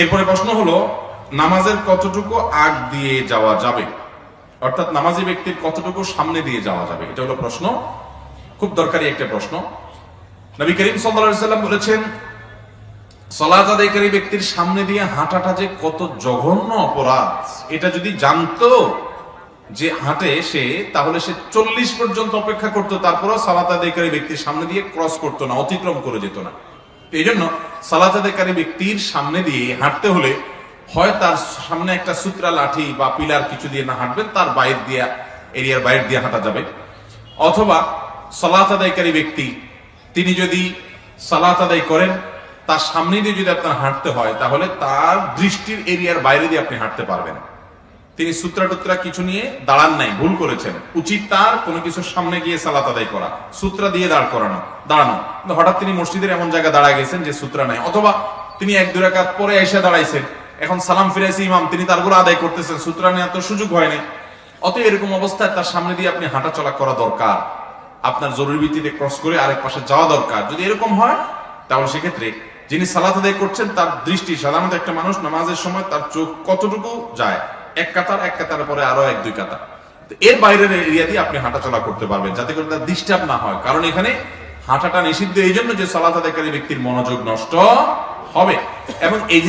এরপরে প্রশ্ন হলো, নামাজের কতটুকু আগ দিয়ে যাওয়া যাবে, অর্থাৎ নামাজি ব্যক্তির কতটুকু সামনে দিয়ে যাওয়া যাবে, এটা হলো প্রশ্ন। খুব দরকারি একটা প্রশ্ন। নবী করিম সাল্লাল্লাহু আলাইহি সাল্লাম বলেছেন, সালাত আদায়কারী ব্যক্তির সামনে দিয়ে হাঁটাটা যে কত জঘন্য অপরাধ, এটা যদি জানতো যে হাঁটে সে, তাহলে সে 40 পর্যন্ত অপেক্ষা করতো, তারপরও সালাত আদায়কারী ব্যক্তির সামনে দিয়ে ক্রস করতো না, অতিক্রম করে যেত না। এই জন্য সালাত আদায়কারী ব্যক্তির সামনে দিয়ে হাঁটতে হলে হয় তার সামনে একটা সূত্রা লাঠি বা পিলার কিছু দিয়ে না হাঁটবেন, তার বাইরে দিয়ে, এরিয়ার বাইরে দিয়ে হাঁটা যাবে। অথবা সালাত আদায়কারী ব্যক্তি তিনি যদি সালাত আদায় করেন, তার সামনে দিয়ে যদি আপনার হাঁটতে হয়, তাহলে তার দৃষ্টির এরিয়ার বাইরে দিয়ে আপনি হাঁটতে পারবেন। তিনি সূত্রা টুত্রা কিছু নিয়ে দাঁড়ান নাই, ভুল করেছেন। উচিত তার কোনো কিছুর সামনে গিয়ে সালাত আদায় করা, সূত্রা দিয়ে দাঁড়ানো। হঠাৎ তিনি মসজিদের এমন জায়গায় দাঁড়ায় গেছেন যে সূত্রা নাই, অথবা তিনি 1-2 রাকাত পরে এসে দাঁড়াইছেন, এখন সালাম ফিরাইছে ইমাম, তিনি তারগুলো আদায় করতেছেন, সূত্রা নেওয়ার তো সুযোগ হয় নাই। অতএব এরকম অবস্থায় তার সামনে দিয়ে আপনি হাঁটা চলা করা দরকার, আপনার জরুরি ভিত্তিতে ক্রস করে আরেক পাশে যাওয়া দরকার। যদি এরকম হয়, তাহলে সেক্ষেত্রে যিনি সালাত আদায় করছেন তার দৃষ্টি, সাধারণত একটা মানুষ নামাজের সময় তার চোখ কতটুকু যায়, এক কাতার পরে আরো 1-2 কাতার, এর বাইরের এরিয়া দিয়ে আপনি হাঁটা চলা করতে পারবেন, যাতে করে তার ডিস্টার্ব না হয়। কারণ এখানে হাঁটাটা নিষিদ্ধ এই জন্য যে সালাত আদায়কারী ব্যক্তির মনোযোগ নষ্ট হবে। এবং এই